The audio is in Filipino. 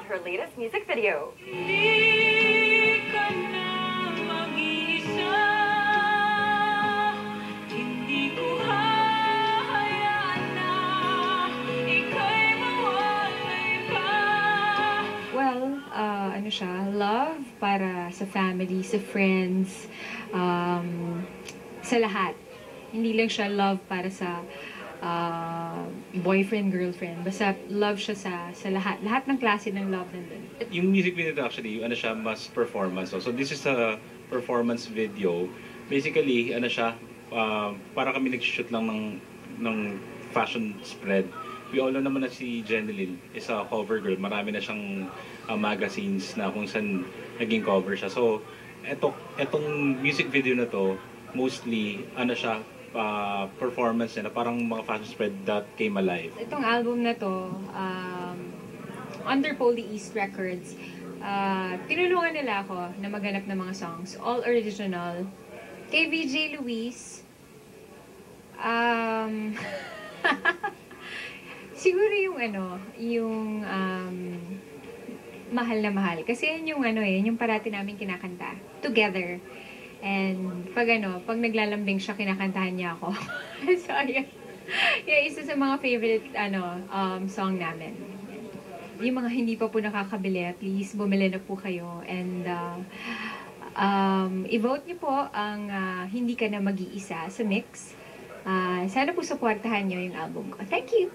her latest music video. Well, ano siya, love para sa family, sa friends, sa lahat. Hindi lang siya love para sa boyfriend, girlfriend. Basta love siya sa lahat. Lahat ng klase ng love nandun. Yung music video nito actually, ano siya, mas performance. So this is a performance video. Basically, ano siya, para kami nag-shoot lang ng fashion spread. We all know naman na si Jeneline is a cover girl. Marami na siyang magazines na kung saan naging cover siya. So, etong music video na to, mostly, ano siya, performance niya na parang mga fashion spread that came alive. Itong album na to, under Poly East Records, tinulungan nila ako na maghanap ng mga songs. All original. Kay VJ Luis, siguro yung mahal na mahal. Kasi yun yung yung parati namin kinakanta. Together. And pag naglalambing siya, kinakantahan niya ako. So, yun. Yung isa sa mga favorite, song namin. Yung mga hindi pa po nakakabili, at least bumili na po kayo. And, i-vote niyo po ang Hindi Ka Na Mag-iisa sa Mix. Sana po supportahan niyo yung album ko. Thank you!